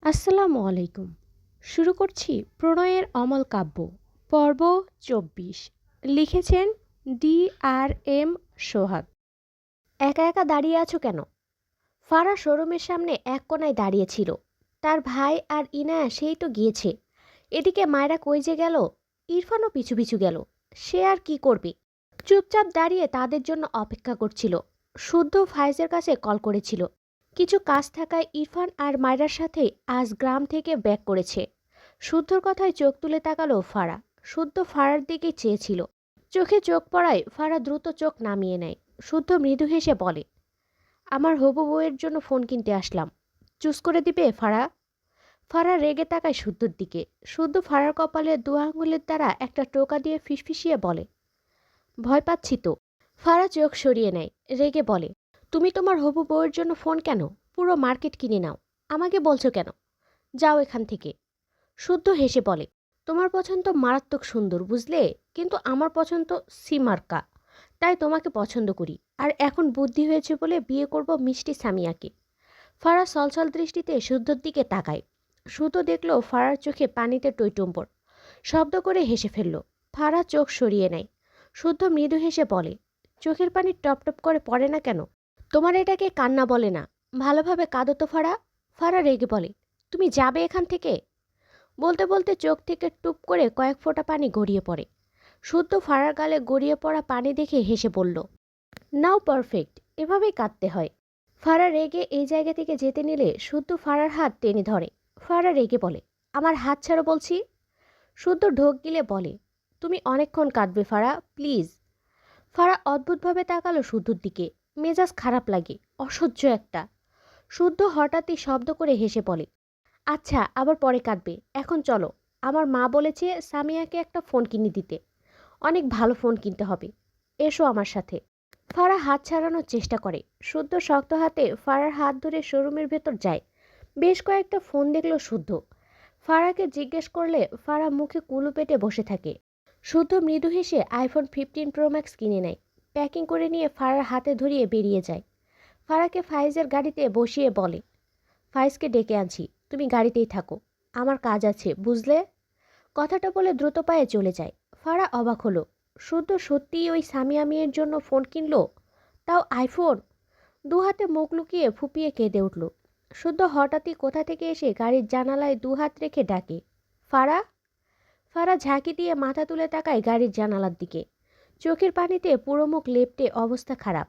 আসসালামু আলাইকুম। শুরু করছি প্রণয়ের অমল কাব্য পর্ব ২৪। লিখেছেন DRM সোহাগ। একা একা দাঁড়িয়ে আছো কেন? ফারা শোরুমের সামনে এক কোনায় দাঁড়িয়ে ছিল। তার ভাই আর ইনায়া সেই তো গিয়েছে। এদিকে মায়রা কই যে গেল? ইরফানও পিছু পিছু গেল। সে আর কি করবে? চুপচাপ দাঁড়িয়ে তাদের জন্য অপেক্ষা করছিল। শুদ্ধ ফায়েজের কাছে কল করেছিল। কিছু কাজ থাকায় ইরফান আর মায়রার সাথে আজ গ্রাম থেকে ব্যাক করেছে। শুদ্ধর কথায় চোখ তুলে তাকালো ফারা। শুদ্ধ ফারার দিকে চেয়েছিল। চোখে চোখ পড়ায় ফারা দ্রুত চোখ নামিয়ে নেয়। শুদ্ধ মৃদু হেসে বলে, আমার হবু বউয়ের জন্য ফোন কিনতে আসলাম। চুজ করে দিবে ফারা? ফারা রেগে তাকায় শুদ্ধর দিকে। শুদ্ধ ফারার কপালে দু আঙুলের দ্বারা একটা টোকা দিয়ে ফিসফিসিয়ে বলে, ভয় পাচ্ছি তো। ফারা চোখ সরিয়ে নেয়, রেগে বলে, তুমি তোমার হবু বউয়ের জন্য ফোন কেন? পুরো মার্কেট কিনে নাও। আমাকে বলছো কেন? যাও এখান থেকে। শুদ্ধ হেসে বলে, তোমার পছন্দ মারাত্মক সুন্দর বুঝলে, কিন্তু আমার পছন্দ সিমার্কা। তাই তোমাকে পছন্দ করি, আর এখন বুদ্ধি হয়েছে বলে বিয়ে করব মিষ্টি সামিয়াকে। ফারা ছলছল দৃষ্টিতে শুদ্ধর দিকে তাকায়। শুদ্ধ দেখলো ফারার চোখে পানিতে টইটুম্বর। শব্দ করে হেসে ফেলল। ফারা চোখ সরিয়ে নেয়। শুদ্ধ মৃদু হেসে বলে, চোখের পানি টপ টপ করে পড়ে না কেন? তোমার এটাকে কান্না বলে না। ভালোভাবে কাঁদো তো ফারা। ফারা রেগে বলে, তুমি যাবে এখান থেকে? বলতে বলতে চোখ থেকে টুপ করে কয়েক ফোঁটা পানি গড়িয়ে পড়ে। শুদ্ধ ফারার গালে গড়িয়ে পড়া পানি দেখে হেসে বলল, নাও পারফেক্ট, এভাবেই কাঁদতে হয়। ফারা রেগে এই জায়গা থেকে যেতে নিলে শুদ্ধ ফারার হাত টেনে ধরে। ফারা রেগে বলে, আমার হাত ছাড়ো বলছি। শুদ্ধ ঢোক গিলে বলে, তুমি অনেকক্ষণ কাঁদবে ফারা, প্লিজ। ফারা অদ্ভুতভাবে তাকালো শুদ্ধর দিকে। মেজাজ খারাপ লাগে, অসহ্য একটা। শুদ্ধ হঠাৎই শব্দ করে হেসে বলে, আচ্ছা আবার পরে কাঁদবে, এখন চলো। আমার মা বলেছে সামিয়াকে একটা ফোন কিনে দিতে। অনেক ভালো ফোন কিনতে হবে। এসো আমার সাথে। ফারা হাত ছাড়ানোর চেষ্টা করে। শুদ্ধ শক্ত হাতে ফারার হাত ধরে শোরুমের ভেতর যায়। বেশ কয়েকটা ফোন দেখলো শুদ্ধ। ফারাকে জিজ্ঞেস করলে ফারা মুখে কুলু পেটে বসে থাকে। শুদ্ধ মৃদু হেসে আইফোন 15 প্রো ম্যাক্স কিনে নেয়। প্যাকিং করে নিয়ে ফারার হাতে ধরিয়ে বেরিয়ে যায়। ফারাকে ফাইজের গাড়িতে বসিয়ে বলে, ফাইজকে ডেকে আনছি, তুমি গাড়িতেই থাকো। আমার কাজ আছে বুঝলে? কথাটা বলে দ্রুত পায়ে চলে যায়। ফারা অবাক হলো। শুদ্ধ সত্যিই ওই সামিয়া মেয়ের জন্য ফোন কিনলো, তাও আইফোন। দু হাতে মুখ লুকিয়ে ফুপিয়ে কেঁদে উঠল। শুদ্ধ হঠাৎই কোথা থেকে এসে গাড়ির জানালায় দু হাত রেখে ডাকে, ফারা। ফারা ঝাঁকি দিয়ে মাথা তুলে তাকায় গাড়ির জানালার দিকে। চোখের পানিতে পুরো মুখ লেপ্টে অবস্থা খারাপ।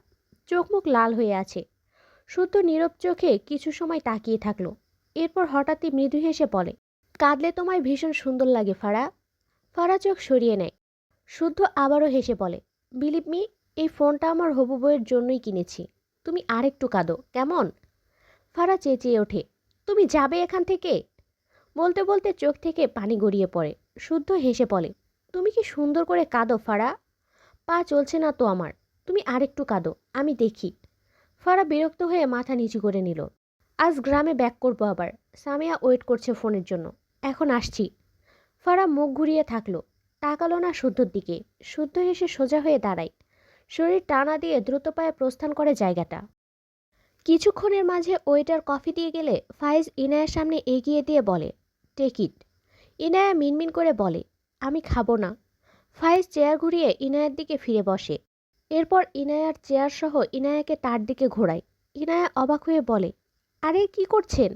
চোখ মুখ লাল হয়ে আছে। শুদ্ধ নীরব চোখে কিছু সময় তাকিয়ে থাকলো। এরপর হঠাৎই মৃদু হেসে বলে, কাঁদলে তোমায় ভীষণ সুন্দর লাগে ফারা। ফারা চোখ সরিয়ে নেয়। শুদ্ধ আবারও হেসে বলে, বিলিভ মি, এই ফোনটা আমার হবু বউয়ের জন্যই কিনেছি। তুমি আরেকটু কাঁদো কেমন? ফারা চেঁচিয়ে ওঠে, তুমি যাবে এখান থেকে? বলতে বলতে চোখ থেকে পানি গড়িয়ে পড়ে। শুদ্ধ হেসে বলে, তুমি কি সুন্দর করে কাঁদো ফারা। পা চলছে না তো আমার। তুমি আরেকটু কাঁদো, আমি দেখি। ফারা বিরক্ত হয়ে মাথা নিচু করে নিল। আজ গ্রামে ব্যাক করবো আবার। সামিয়া ওয়েট করছে ফোনের জন্য। এখন আসছি। ফারা মুখ ঘুরিয়ে থাকলো। তাকালো না শুদ্ধর দিকে। শুদ্ধ হেসে সোজা হয়ে দাঁড়ায়। শরীর টানা দিয়ে দ্রুত পায়ে প্রস্থান করে জায়গাটা। কিছুক্ষণের মাঝে ওয়েটার কফি দিয়ে গেলে ফাইজ ইনায়ার সামনে এগিয়ে দিয়ে বলে, টেক ইট। ইনায়া মিনমিন করে বলে, আমি খাবো না। ফাইজ চেয়ার ঘুরিয়ে ইনায়ার দিকে ফিরে বসে। এরপর ইনায়ার চেয়ার সহ ইনায়াকে তার দিকে ঘোরায়। ইনায়া অবাক হয়ে বলে, আরে কি করছেন?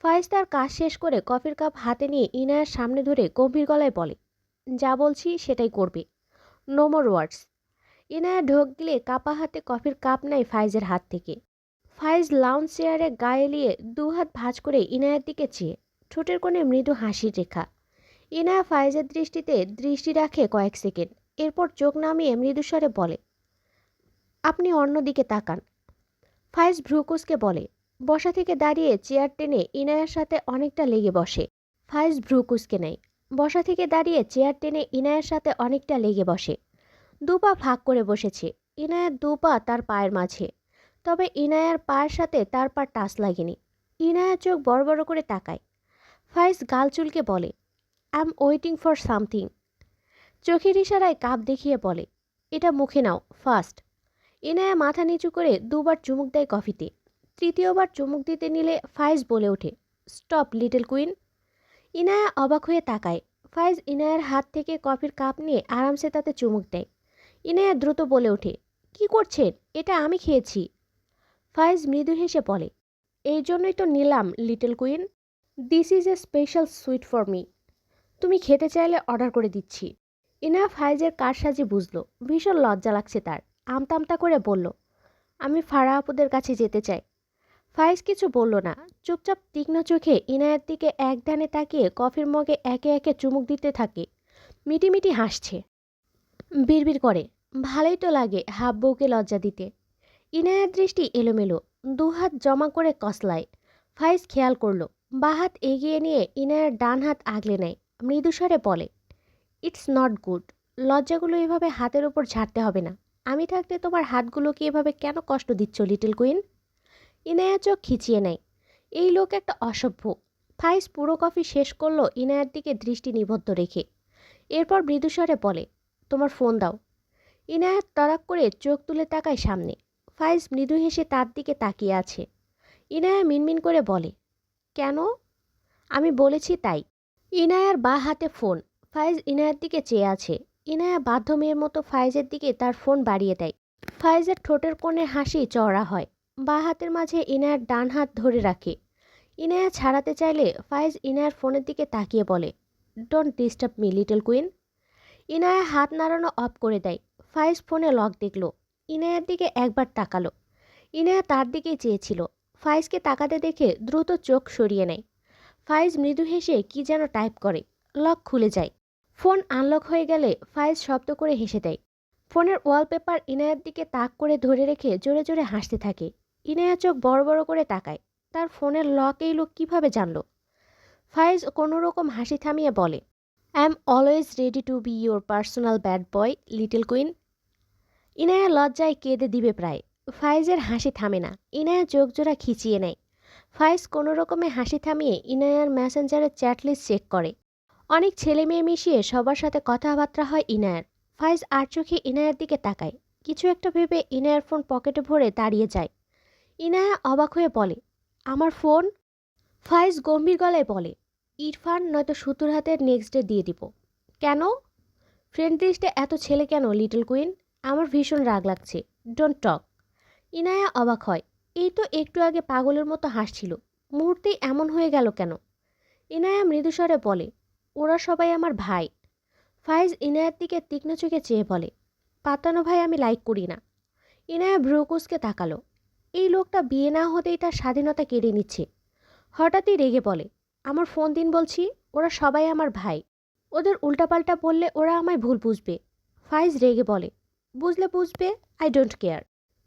ফাইজ তার কাজ শেষ করে কফির কাপ হাতে নিয়ে ইনায়ার সামনে ধরে গম্ভীর গলায় বলে, যা বলছি সেটাই করবে। নো মোর ওয়ার্ডস। ইনায়া ঢোক গিলে কাপা হাতে কফির কাপ নেয় ফাইজের হাত থেকে। ফাইজ লাউঞ্জ চেয়ারে গায়ে এলিয়ে দু হাত ভাঁজ করে ইনায়ার দিকে চেয়ে, ঠোঁটের কোণে মৃদু হাসির রেখা। ইনায়া ফাইজের দৃষ্টিতে দৃষ্টি রাখে কয়েক সেকেন্ড। এরপর চোখ নামিয়ে মৃদুস্বরে বলে, আপনি অন্যদিকে তাকান। ফাইজ ভ্রুকুসকে বলে, বসা থেকে দাঁড়িয়ে চেয়ার টেনে ইনায়ার সাথে অনেকটা লেগে বসে। ফাইজ ভ্রুকুসকে নেয়। বসা থেকে দাঁড়িয়ে চেয়ার টেনে ইনায়ার সাথে অনেকটা লেগে বসে। দু পা ফাঁক করে বসেছে। ইনায়ার দু পা তার পায়ের মাঝে। তবে ইনায়ার পায়ের সাথে তার পা টাচ লাগেনি। ইনায়া চোখ বড় বড় করে তাকায়। ফাইজ গাল চুলকে বলে, I am waiting for something. চোখের ইশারায় কাপ দেখিয়ে বলে, এটা মুখে নাও ফাস্ট। ইনায়া মাথা নিচু করে দুবার চুমুক দেয় কফিতে। তৃতীয়বার চুমুক দিতে নিলে ফাইজ বলে ওঠে, স্টপ লিটল কুইন। ইনায়া অবাক হয়ে তাকায়। ফাইজ ইনায়ার হাত থেকে কফির কাপ নিয়ে আরামসে তাতে চুমুক দেয়। ইনায়া দ্রুত বলে ওঠে, কি করছেন? এটা আমি খেয়েছি। ফাইজ মৃদু হেসে বলে, এই জন্যই তো নিলাম little queen. This is a special sweet for me. তুমি খেতে চাইলে অর্ডার করে দিচ্ছি। ইনায়া ফাইজের কারসাজি বুঝলো। ভীষণ লজ্জা লাগছে তার। আমতা আমতা করে বলল, আমি ফারাহ আপুদের কাছে যেতে চাই। ফাইজ কিছু বলল না। চুপচাপ তীক্ষ্ণ চোখে ইনায়ার দিকে এক ধ্যানে তাকিয়ে কফির মগে একে একে চুমুক দিতে থাকে। মিটিমিটি হাসছে। বিড়বিড় করে, ভালোই তো লাগে হাব বউকে লজ্জা দিতে। ইনায়ার দৃষ্টি এলোমেলো, দুহাত জমা করে কসলায়। ফাইজ খেয়াল করল, বা হাত এগিয়ে নিয়ে ইনায়ার ডান হাত আগলে নেয়। মৃদুস্বরে বলে, ইটস নট গুড। লজ্জাগুলো এভাবে হাতের ওপর ঝাড়তে হবে না। আমি থাকতে তোমার হাতগুলোকে এভাবে কেন কষ্ট দিচ্ছ লিটল কুইন? ইনায়া চোখ খিচিয়ে নেয়। এই লোক একটা অসভ্য। ফাইজ পুরো কফি শেষ করলো ইনায়ার দিকে দৃষ্টি নিবদ্ধ রেখে। এরপর মৃদুস্বরে বলে, তোমার ফোন দাও। ইনায়া তড়াক করে চোখ তুলে তাকায় সামনে। ফাইজ মৃদু হেসে তার দিকে তাকিয়ে আছে। ইনায়া মিনমিন করে বলে, কেন? আমি বলেছি তাই। ইনায়ার বাঁ হাতে ফোন। ফাইজ ইনায়ার দিকে চেয়ে আছে। ইনায়া বাধ্য মেয়ের মতো ফাইজের দিকে তার ফোন বাড়িয়ে দেয়। ফাইজের ঠোঁটের কোণে হাসি চওড়া হয়। বাঁ হাতের মাঝে ইনায়ার ডান হাত ধরে রাখে। ইনায়া ছাড়াতে চাইলে ফাইজ ইনায়ার ফোনের দিকে তাকিয়ে বলে, don't disturb me little queen. Inaya হাত নাড়ানো অফ করে দেয়। ফাইজ ফোনে লক দেখল। ইনায়ার দিকে একবার তাকালো। ইনায়া তার দিকেই চেয়েছিল। ফাইজকে তাকাতে দেখে দ্রুত চোখ সরিয়ে নেয়। ফাইজ মৃদু হেসে কি যেন টাইপ করে। লক খুলে যায়। ফোন আনলক হয়ে গেলে ফাইজ শব্দ করে হেসে দেয়। ফোনের ওয়ালপেপার ইনায়ার দিকে তাক করে ধরে রেখে জোরে জোরে হাসতে থাকে। ইনায়া চোখ বড় বড় করে তাকায়। তার ফোনের লক এই লোক কীভাবে জানল? ফাইজ কোনোরকম হাসি থামিয়ে বলে, I am always ready to B your personal bad boy little queen. Inaya লজ্জায় কেঁদে দিবে প্রায়। ফাইজের হাসি থামে না। ইনায়া চোখ জোড়া খিচিয়ে নেয়। ফাইজ কোনো রকমে হাসি থামিয়ে ইনায়ার মেসেঞ্জারের চ্যাট লিস্ট চেক করে। অনেক ছেলে মেয়ে মিশিয়ে সবার সাথে কথাবার্তা হয় ইনায়ার। ফাইজ আর চোখে ইনায়ার দিকে তাকায়। কিছু একটা ভেবে ইনায়ার ফোন পকেটে ভরে দাঁড়িয়ে যায়। ইনায়া অবাক হয়ে বলে, আমার ফোন? ফাইজ গম্ভীর গলায় বলে, ইরফান নয়তো সুতুর হাতের নেক্সট ডে দিয়ে দিব। কেন? ফ্রেন্ড লিস্টে এত ছেলে কেন লিটল কুইন? আমার ভীষণ রাগ লাগছে। Don't talk. ইনায়া অবাক হয়। এই তো একটু আগে পাগলের মতো হাসছিল, মুহূর্তেই এমন হয়ে গেল কেন? ইনায়া মৃদুস্বরে বলে, ওরা সবাই আমার ভাই। ফাইজ ইনায়ার দিকে তীক্ষ্ণ চোখে চেয়ে বলে, পাতানো ভাই আমি লাইক করি না। ইনায়া ভ্রুকুসকে তাকালো। এই লোকটা বিয়ে না হতেই তার স্বাধীনতা কেড়ে নিচ্ছে। হঠাৎই রেগে বলে, আমার ফোন দিন বলছি। ওরা সবাই আমার ভাই। ওদের উল্টাপাল্টা বললে ওরা আমায় ভুল বুঝবে। ফাইজ রেগে বলে, বুঝলে বুঝবে, আই ডোন্ট কেয়ার।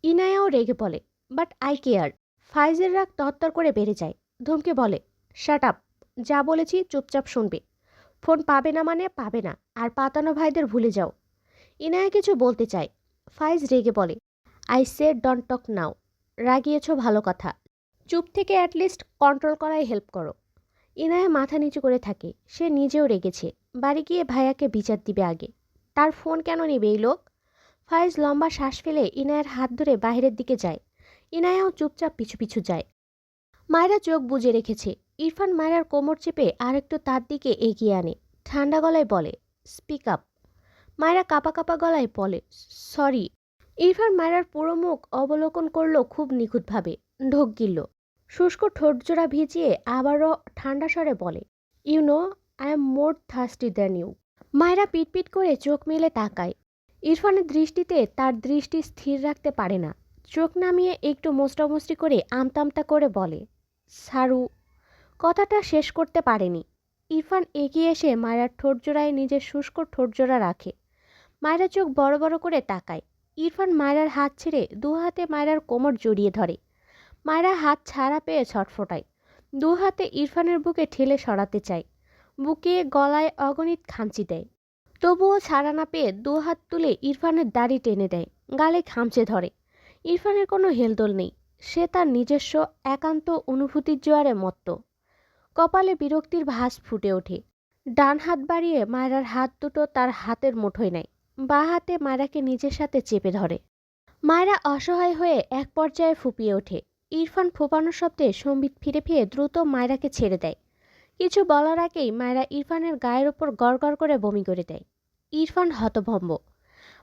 ইনায়াও রেগে বলে, বাট আই কেয়ার। ফাইজের রাগ তরতর করে বেড়ে যায়। ধমকে বলে, শাট আপ। যা বলেছি চুপচাপ শুনবে। ফোন পাবে না মানে পাবে না, আর পাতানো ভাইদের ভুলে যাও। ইনায়া কিছু বলতে চায়। ফাইজ রেগে বলে, আই সেড ডন্ট টক নাও। রাগিয়েছ ভালো কথা, চুপ থেকে অ্যাটলিস্ট কন্ট্রোল করায় হেল্প করো। ইনায়া মাথা নিচু করে থাকে। সে নিজেও রেগেছে। বাড়ি গিয়ে ভাইয়াকে বিচার দিবে আগে। তার ফোন কেন নেবে এই লোক? ফাইজ লম্বা শ্বাস ফেলে ইনায়ার হাত ধরে বাইরের দিকে যায়। ইনায়াও চুপচাপ পিছু পিছু যায়। মায়েরা চোখ বুজে রেখেছে। ইরফান মায়েরার কোমর চেপে আরেকটু তার দিকে এগিয়ে আনে। ঠান্ডা গলায় বলে, স্পিক আপ। মায়েরা কাপা কাপা গলায় বলে, সরি। ইরফান মায়েরার পুরো মুখ অবলোকন করল খুব নিখুঁতভাবে। ঢোক গিলল। শুষ্ক ঠোঁটজোড়া ভিজিয়ে আবারও ঠান্ডা স্বরে বলে, you know I am more thirsty than you. মায়েরা পিটপিট করে চোখ মেলে তাকায়। ইরফানের দৃষ্টিতে তার দৃষ্টি স্থির রাখতে পারে না। চোখ নামিয়ে একটু মোস্টামুষ্টি করে আমতামতা করে বলে, সারু। কথাটা শেষ করতে পারেনি। ইরফান এগিয়ে এসে মায়েরার ঠোঁটজোড়ায় নিজের শুষ্ক ঠোঁটজোড়া রাখে। মায়েরা চোখ বড় বড় করে তাকায়। ইরফান মায়েরার হাত ছেড়ে দু হাতে মায়েরার কোমর জড়িয়ে ধরে। মায়েরা হাত ছাড়া পেয়ে ছটফটায়। দু হাতে ইরফানের বুকে ঠেলে সরাতে চায়। বুকে গলায় অগণিত খামচি দেয়। তবুও ছাড়া না পেয়ে দু হাত তুলে ইরফানের দাড়ি টেনে দেয়। গালে খামচে ধরে। ইরফানের কোনো হেলদোল নেই। সে তার নিজস্ব একান্ত অনুভূতির জোয়ারে মত্ত। কপালে বিরক্তির ভাঁজ ফুটে ওঠে। ডান হাত বাড়িয়ে মায়েরার হাত দুটো তার হাতের মুঠোয় নেয়। বাঁ হাতে মায়েরাকে নিজের সাথে চেপে ধরে। মায়েরা অসহায় হয়ে এক পর্যায়ে ফুপিয়ে ওঠে। ইরফান ফোঁপানোর শব্দে সম্বিত ফিরে ফিরে দ্রুত মায়রাকে ছেড়ে দেয়। কিছু বলার আগেই মায়রা ইরফানের গায়ের ওপর গড়গড় করে বমি করে দেয়। ইরফান হতভম্ব।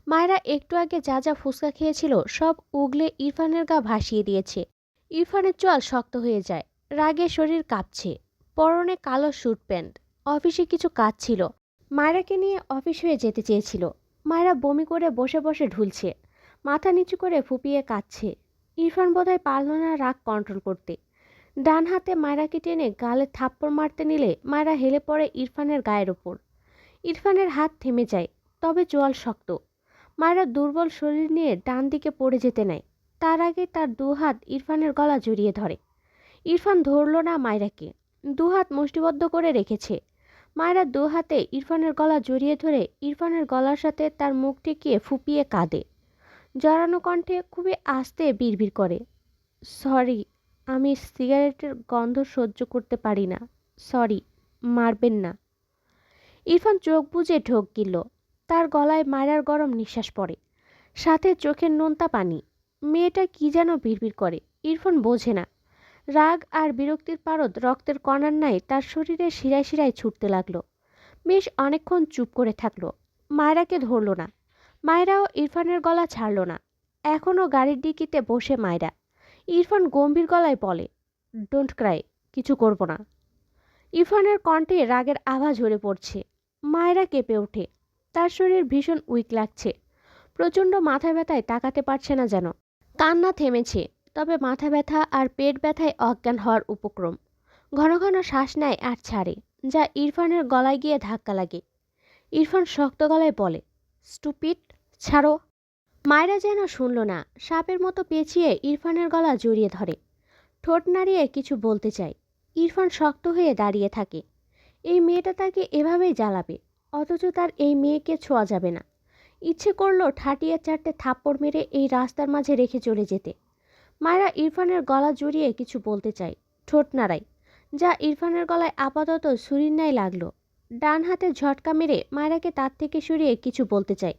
মায়রা একটু আগে যা যা ফুসকা খেয়েছিল সব উগলে ইরফানের গা ভাসিয়ে দিয়েছে। ইরফানের চোয়াল শক্ত হয়ে যায়, রাগে শরীর কাঁপছে। পরনে কালো স্যুট প্যান্ট। অফিসে কিছু কাজ ছিল, মায়রাকে নিয়ে অফিস হয়ে যেতে চেয়েছিল। মায়রা বমি করে বসে বসে ঢুলছে, মাথা নিচু করে ফুপিয়ে কাঁদছে। ইরফান বোধহয় পারল না রাগ কন্ট্রোল করতে। ডান হাতে মায়রাকে টেনে গালে থাপ্পড় মারতে নিলে মায়রা হেলে পড়ে ইরফানের গায়ের ওপর। ইরফানের হাত থেমে যায়, তবে চোয়াল শক্ত। মায়রা দুর্বল শরীর নিয়ে ডান দিকে পড়ে যেতে নেয়। তার আগে তার দুহাত ইরফানের গলা জড়িয়ে ধরে। ইরফান ধরল না মায়রাকে, দুহাত মুষ্টিবদ্ধ করে রেখেছে। মায়রা দু হাতে ইরফানের গলা জড়িয়ে ধরে ইরফানের গলার সাথে তার মুখ ঠেকিয়ে ফুপিয়ে কাঁদে। জড়ানো কণ্ঠে খুবই আস্তে বিড়বিড় করে, সরি, আমি সিগারেটের গন্ধ সহ্য করতে পারি না, সরি, মারবেন না। ইরফান চোখ বুজে ঢোক গিলল। তার গলায় মায়রার গরম নিঃশ্বাস পড়ে, সাথে চোখের নোনতা পানি। মেয়েটা কি যেন বিড়বিড় করে, ইরফান বোঝে না। রাগ আর বিরক্তির পারদ রক্তের কণার ন্যায় তার শরীরে শিরায় শিরায় ছুটতে লাগলো। বেশ অনেকক্ষণ চুপ করে থাকলো, মায়রাকে ধরল না। মায়রাও ইরফানের গলা ছাড়ল না। এখনও গাড়ির ডিকিতে বসে মায়রা। ইরফান গম্ভীর গলায় বলে, ডোন্ট ক্রাই, কিছু করব না। ইরফানের কণ্ঠে রাগের আভা ঝরে পড়ছে। মায়রা কেঁপে ওঠে, তার শরীর ভীষণ উইক লাগছে। প্রচণ্ড মাথা ব্যথায় তাকাতে পারছে না যেন। কান্না থেমেছে, তবে মাথা ব্যথা আর পেট ব্যথায় অজ্ঞান হওয়ার উপক্রম। ঘন ঘন শ্বাস নেয় আর ছাড়ে, যা ইরফানের গলায় গিয়ে ধাক্কা লাগে। ইরফান শক্ত গলায় বলে, স্টুপিড, ছাড়ো। মায়রা যেন শুনল না, সাপের মতো পেঁচিয়ে ইরফানের গলা জড়িয়ে ধরে। ঠোঁট নাড়িয়ে কিছু বলতে চায়। ইরফান শক্ত হয়ে দাঁড়িয়ে থাকে। এই মেয়েটা তাকে এভাবেই জ্বালাবে, অথচ তার এই মেয়েকে ছোঁয়া যাবে না। ইচ্ছে করলো ঠাটিয়ে চারটে থাপ্পড় মেরে এই রাস্তার মাঝে রেখে চলে যেতে। মায়রা ইরফানের গলা জড়িয়ে কিছু বলতে চায়, ঠোঁট নাড়ায়, যা ইরফানের গলায় আপাতত ছুরির ন্যায় লাগলো। ডান হাতে ঝটকা মেরে মায়রাকে তার থেকে সরিয়ে কিছু বলতে চায়,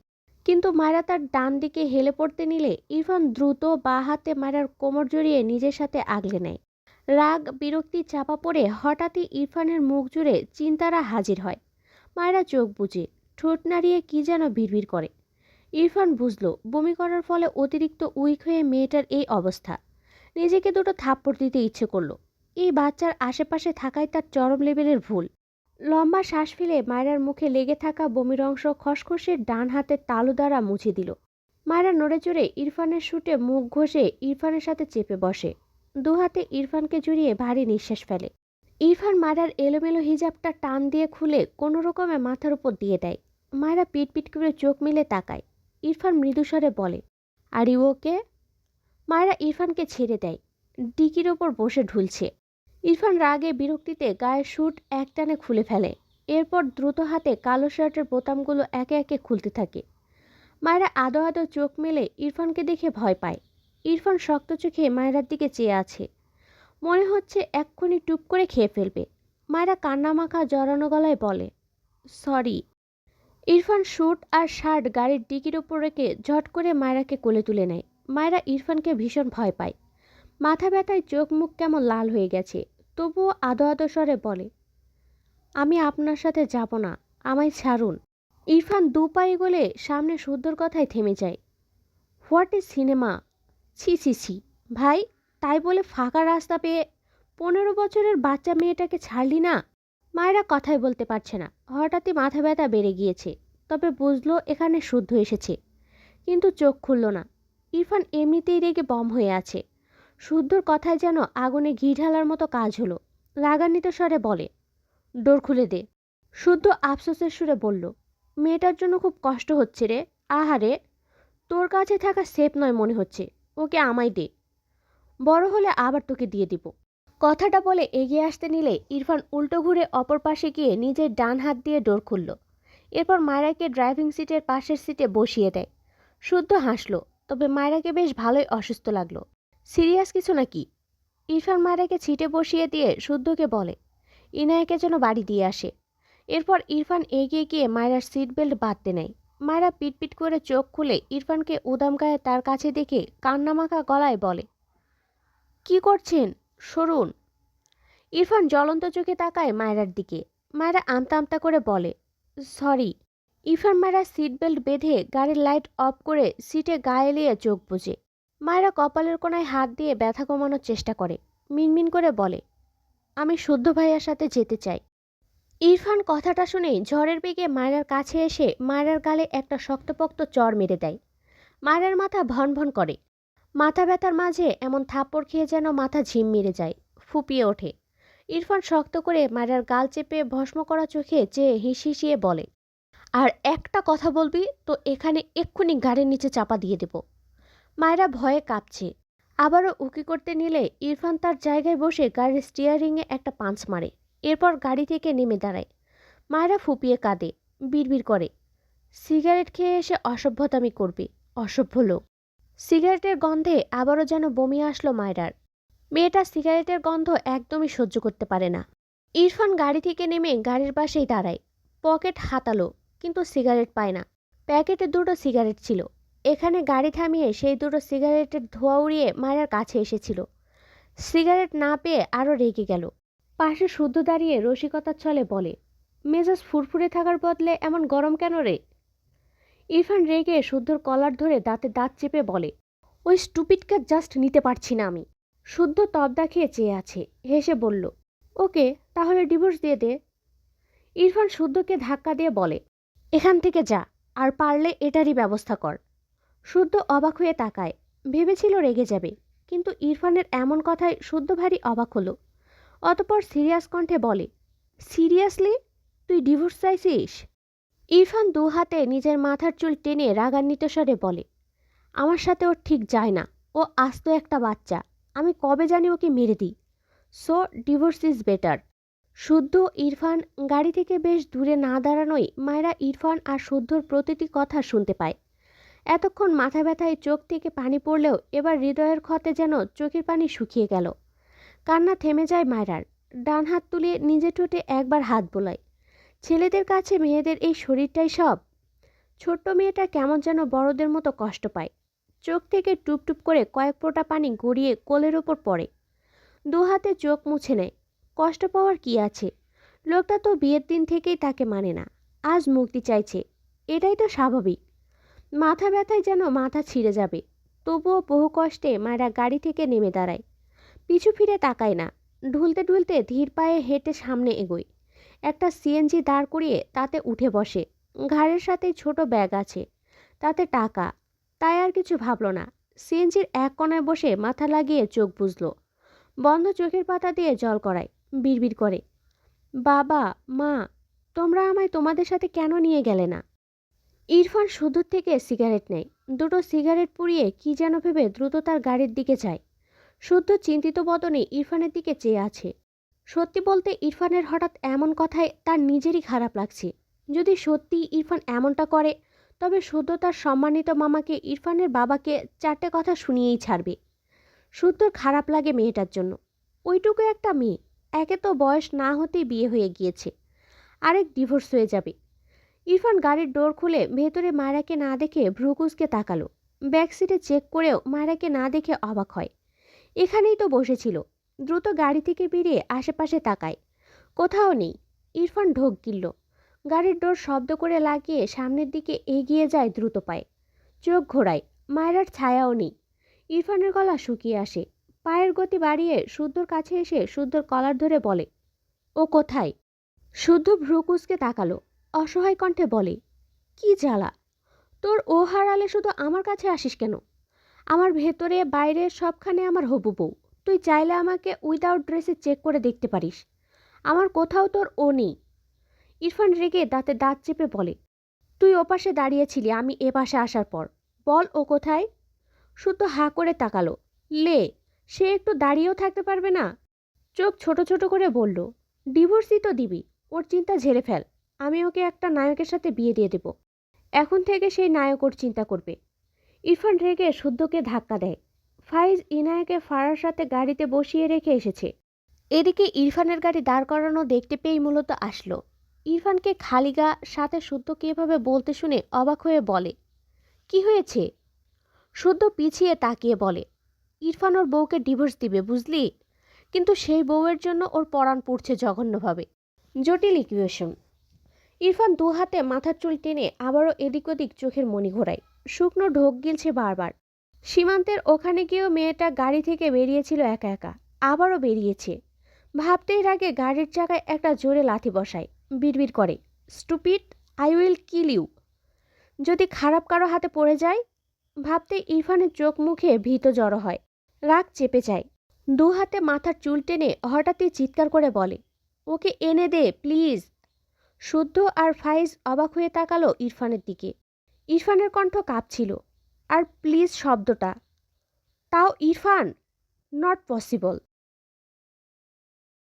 কিন্তু মায়রা তার ডান দিকে হেলে পড়তে নিলে ইরফান দ্রুত বাঁ হাতে মায়রার কোমর জড়িয়ে নিজের সাথে আগলে নেয়। রাগ বিরক্তি চাপা পড়ে হঠাৎই ইরফানের মুখ জুড়ে চিন্তারা হাজির হয়। মায়রা চোখ বুজে ঠোঁট নাড়িয়ে কি যেন ভিড়ভিড় করে। ইরফান বুঝল বমি করার ফলে অতিরিক্ত উইক হয়ে মেয়েটার এই অবস্থা। নিজেকে দুটো থাপ্পড় দিতে ইচ্ছে করলো। এই বাচ্চার আশেপাশে থাকাই তার চরম লেভেলের ভুল। লম্বা শ্বাস ফেলে মায়রার মুখে লেগে থাকা বমির অংশ খসখসে ডান হাতের তালু দ্বারা মুছে দিল। মায়রা নড়ে চড়ে ইরফানের শুটে মুখ ঘষে ইরফানের সাথে চেপে বসে। দু হাতে ইরফানকে জড়িয়ে ভারী নিঃশ্বাস ফেলে। ইরফান মায়রার এলোমেলো হিজাবটা টান দিয়ে খুলে কোনো রকমে মাথার উপর দিয়ে দেয়। মায়রা পিট পিট করে চোখ মেলে তাকায়। ইরফান মৃদুস্বরে বলে, আর ইউ ওকে? মায়রা ইরফানকে ছেড়ে দেয়, ডিকির ওপর বসে ঢুলছে। ইরফান রাগে বিরক্তিতে গায়ের স্যুট একটানে খুলে ফেলে। এরপর দ্রুত হাতে কালো শার্টের বোতামগুলো একে একে খুলতে থাকে। মায়রা আদো আদো চোখ মেলে ইরফানকে দেখে ভয় পায়। ইরফান শক্ত চোখে মায়রার দিকে চেয়ে আছে, মনে হচ্ছে এক্ষুনি টুপ করে খেয়ে ফেলবে। মায়রা কান্নামাখা জড়ানো গলায় বলে, সরি। ইরফান স্যুট আর শার্ট গাড়ির ডিকির ওপর রেখে ঝট করে মায়রাকে কোলে তুলে নেয়। মায়রা ইরফানকে ভীষণ ভয় পায়। মাথা ব্যথায় চোখ মুখ কেমন লাল হয়ে গেছে, তবুও আদো আদো স্বরে বলে, আমি আপনার সাথে যাব না, আমায় ছাড়ুন। ইরফান দু পায়ে গলে সামনে শুদ্ধর কথায় থেমে যায়। What is cinema? ছি ছি ছি ভাই, তাই বলে ফাঁকা রাস্তা পেয়ে 15 বছরের বাচ্চা মেয়েটাকে ছাড়লি না? মায়েরা কথাই বলতে পারছে না, হঠাৎই মাথা ব্যথা বেড়ে গিয়েছে। তবে বুঝলো এখানে শুদ্ধ এসেছে, কিন্তু চোখ খুলল না। ইরফান এমনিতেই রেগে বম হয়ে আছে। শুদ্ধর কথায় যেন আগুনে ঘি ঢালার মতো কাজ হলো। রাগান্বিত স্বরে বলে, ডোর খুলে দে। শুদ্ধ আফসোসের সুরে বলল, মেয়েটার জন্য খুব কষ্ট হচ্ছে রে। আহারে, তোর কাছে থাকা সেফ নয় মনে হচ্ছে, ওকে আমায় দে, বড় হলে আবার তোকে দিয়ে দিব। কথাটা বলে এগিয়ে আসতে নিলে ইরফান উল্টো ঘুরে অপর পাশে গিয়ে নিজের ডান হাত দিয়ে ডোর খুলল। এরপর মায়রাকে ড্রাইভিং সিটের পাশের সিটে বসিয়ে দেয়। শুদ্ধ হাসলো, তবে মায়রাকে বেশ ভালোই অসুস্থ লাগলো। সিরিয়াস কিছু নাকি? ইরফান মায়রাকে সিটে বসিয়ে দিয়ে শুদ্ধকে বলে, ইনায়াকে যেন বাড়ি দিয়ে আসে। এরপর ইরফান এগিয়ে গিয়ে মায়রার সিট বেল্ট বাঁধতে নেয়। মায়রা পিটপিট করে চোখ খুলে ইরফানকে উদাম গায়ে তার কাছে দেখে কান্নামাখা গলায় বলে, কি করছেন? সরুন। ইরফান জ্বলন্ত চোখে তাকায় মায়রার দিকে। মায়রা আমতা আমতা করে বলে, সরি। ইরফান মায়রার সিট বেল্ট বেঁধে গাড়ির লাইট অফ করে সিটে গায়ে এলিয়ে চোখ বুজে। মায়রা কপালের কোণায় হাত দিয়ে ব্যথা কমানোর চেষ্টা করে। মিনমিন করে বলে, আমি শুদ্ধ ভাইয়ার সাথে যেতে চাই। ইরফান কথাটা শুনেই ঝড়ের বেগে মায়রার কাছে এসে মায়রার গালে একটা শক্তপোক্ত চড় মেরে দেয়। মায়রার মাথা ভন ভন করে। মাথা ব্যথার মাঝে এমন থাপ্পড় খেয়ে যেন মাথা ঝিম মেরে যায়, ফুপিয়ে ওঠে। ইরফান শক্ত করে মায়রার গাল চেপে ভস্ম করা চোখে চেয়ে হিসিয়ে বলে, আর একটা কথা বলবি তো এখানে এক্ষুনি গাড়ির নিচে চাপা দিয়ে দেব। মায়রা ভয়ে কাঁপছে। আবারও উকি করতে নিলে ইরফান তার জায়গায় বসে গাড়ির স্টিয়ারিংয়ে একটা পাঞ্চ মারে। এরপর গাড়ি থেকে নেমে দাঁড়ায়। মায়রা ফুপিয়ে কাঁদে, বিড়বিড় করে, সিগারেট খেয়ে এসে অসভ্যতামি করবে, অসভ্য লোক। সিগারেটের গন্ধে আবারও যেন বমি আসলো মায়রার। মেয়েটা সিগারেটের গন্ধ একদমই সহ্য করতে পারে না। ইরফান গাড়ি থেকে নেমে গাড়ির পাশেই দাঁড়ায়। পকেট হাতালো, কিন্তু সিগারেট পায় না। প্যাকেটে দুটো সিগারেট ছিল। এখানে গাড়ি থামিয়ে সেই দুটো সিগারেটের ধোঁয়া উড়িয়ে মায়রার কাছে এসেছিল। সিগারেট না পেয়ে আরও রেগে গেল। পাশে শুদ্ধ দাঁড়িয়ে রসিকতার ছলে বলে, মেজাজ ফুরফুরে থাকার বদলে এমন গরম কেন রে? ইরফান রেগে শুদ্ধর কলার ধরে দাঁতে দাঁত চেপে বলে, ওই স্টুপিডকে জাস্ট নিতে পারছি না আমি। শুদ্ধ তবদা খেয়ে চেয়ে আছে, হেসে বলল, ওকে তাহলে ডিভোর্স দিয়ে দে। ইরফান শুদ্ধকে ধাক্কা দিয়ে বলে, এখান থেকে যা, আর পারলে এটারই ব্যবস্থা কর। শুদ্ধ অবাক হয়ে তাকায়। ভেবেছিল রেগে যাবে, কিন্তু ইরফানের এমন কথায় শুদ্ধ ভারী অবাক হলো। অতপর সিরিয়াস কণ্ঠে বলে, সিরিয়াসলি তুই ডিভোর্স চাইছিস? ইরফান দু হাতে নিজের মাথার চুল টেনে রাগান্বিত স্বরে বলে, আমার সাথে ওর ঠিক যায় না। ও আস্ত একটা বাচ্চা। আমি কবে জানি ওকে মেরে দিই। So divorce is better. শুদ্ধ ইরফান গাড়ি থেকে বেশ দূরে না দাঁড়ানোই মায়রা ইরফান আর শুদ্ধর প্রতিটি কথা শুনতে পায়। এতক্ষণ মাথা ব্যথায় চোখ থেকে পানি পড়লেও এবার হৃদয়ের ক্ষতে যেন চোখের পানি শুকিয়ে গেল। কান্না থেমে যায় মায়রার। ডান হাত তুলে নিজে ঠোঁটে একবার হাত বোলায়। ছেলেদের কাছে মেয়েদের এই শরীরটাই সব। ছোট্ট মেয়েটা কেমন যেন বড়দের মতো কষ্ট পায়। চোখ থেকে টুপটুপ করে কয়েক ফোঁটা পানি গড়িয়ে কোলের ওপর পড়ে। দু হাতে চোখ মুছে নেয়। কষ্ট পাওয়ার কি আছে? লোকটা তো বিয়ের দিন থেকেই তাকে মানে না, আজ মুক্তি চাইছে। এটাই তো স্বাভাবিক। মাথা ব্যথায় যেন মাথা ছিঁড়ে যাবে। তবুও বহু কষ্টে মায়েরা গাড়ি থেকে নেমে দাঁড়ায়। পিছু ফিরে তাকায় না। ঢুলতে ঢুলতে ধীর পায়ে হেঁটে সামনে এগোয়। একটা সিএনজি দাঁড় করিয়ে তাতে উঠে বসে। ঘাড়ের সাথে ছোট ব্যাগ আছে, তাতে টাকা। তাই আর কিছু ভাবল না। সিএনজির এক কোণায় বসে মাথা লাগিয়ে চোখ বুজল। বন্ধ চোখের পাতা দিয়ে জল করায়। বিড়বিড় করে, বাবা মা, তোমরা আমায় তোমাদের সাথে কেন নিয়ে গেলে না? ইরফান শুদ্ধর থেকে সিগারেট নেয়। দুটো সিগারেট পুড়িয়ে কি যেন ভেবে দ্রুত তার গাড়ির দিকে যায়। শুদ্ধ চিন্তিত বদনে ইরফানের দিকে চেয়ে আছে। সত্যি বলতে ইরফানের হঠাৎ এমন কথায় তার নিজেরই খারাপ লাগছে। যদি সত্যি ইরফান এমনটা করে, তবে শুদ্ধ তার সম্মানিত মামাকে ইরফানের বাবাকে চারটে কথা শুনিয়েই ছাড়বে। শুদ্ধর খারাপ লাগে মেয়েটার জন্য। ওইটুকু একটা মেয়ে, একে তো বয়স না হতেই বিয়ে হয়ে গিয়েছে, আরেক ডিভোর্স হয়ে যাবে। ইরফান গাড়ির ডোর খুলে ভেতরে মায়রাকে না দেখে ভ্রুকুচকে তাকালো। ব্যাক সিটে চেক করেও মায়রাকে না দেখে অবাক হয়। এখানেই তো বসেছিল। দ্রুত গাড়ি থেকে বেরিয়ে আশেপাশে তাকায়, কোথাও নেই। ইরফান ঢোক গিলল। গাড়ির ডোর শব্দ করে লাগিয়ে সামনের দিকে এগিয়ে যায় দ্রুত পায়ে। চোখ ঘোরায়, মায়রার ছায়াও নেই। ইরফানের গলা শুকিয়ে আসে। পায়ের গতি বাড়িয়ে শুদ্ধর কাছে এসে শুদ্ধর কলার ধরে বলে, ও কোথায়? শুদ্ধ ভ্রুকুচকে তাকালো। অসহায় কণ্ঠে বলে, কি জ্বালা তোর! ও হারালে শুধু আমার কাছে আসিস কেন? আমার ভেতরে বাইরে সবখানে আমার হবু বউ। তুই চাইলে আমাকে উইদাউট ড্রেসে চেক করে দেখতে পারিস। আমার কোথাও তোর ও নেই। ইরফান রেগে দাঁতে দাঁত চেপে বলে, তুই ওপাশে দাঁড়িয়েছিলি আমি এপাশে আসার পর। বল ও কোথায়? শুদ্ধ হাঁ করে তাকালো। লে, সে একটু দাঁড়িয়েও থাকতে পারবে না? চোখ ছোট ছোট করে বলল, ডিভোর্সই তো দিবি, ওর চিন্তা ঝেড়ে ফেল। আমি ওকে একটা নায়কের সাথে বিয়ে দিয়ে দেব। এখন থেকে সেই নায়ক ওর চিন্তা করবে। ইরফান রেগে শুদ্ধকে ধাক্কা দেয়। ফাইজ ইনায়াকে ফারার সাথে গাড়িতে বসিয়ে রেখে এসেছে। এদিকে ইরফানের গাড়ি দাঁড় করানো দেখতে পেয়েই মূলত আসলো। ইরফানকে খালি গা সাথে শুদ্ধকে এভাবে বলতে শুনে অবাক হয়ে বলে, কি হয়েছে? শুদ্ধ পিছিয়ে তাকিয়ে বলে, ইরফান ওর বউকে ডিভোর্স দিবে, বুঝলি? কিন্তু সেই বউয়ের জন্য ওর পরাণ পুড়ছে জঘন্যভাবে। জটিল ইকুয়েশন। ইরফান দু হাতে মাথার চুল টেনে আবারও এদিক ওদিক চোখের মনি ঘোরায়। শুকনো ঢোক গিলছে বারবার। সীমান্তের ওখানে গিয়েও মেয়েটা গাড়ি থেকে বেরিয়েছিল একা একা, আবারও বেরিয়েছে। ভাবতেই রাগে গাড়ির চাকায় একটা জোরে লাথি বসায়। বিড়বিড় করে, stupid, I will kill you. যদি খারাপ কারো হাতে পড়ে যায়। ভাবতে ইরফানের চোখ মুখে ভীত জড়ো হয়। রাগ চেপে যায়। দু হাতে মাথার চুল টেনে হঠাৎই চিৎকার করে বলে, ওকে এনে দে প্লিজ। শুদ্ধ আর ফাইজ অবাক হয়ে তাকালো ইরফানের দিকে। ইরফানের কণ্ঠ কাঁপছিল। আর প্লিজ শব্দটা, তাও ইরফান, নট পসিবল।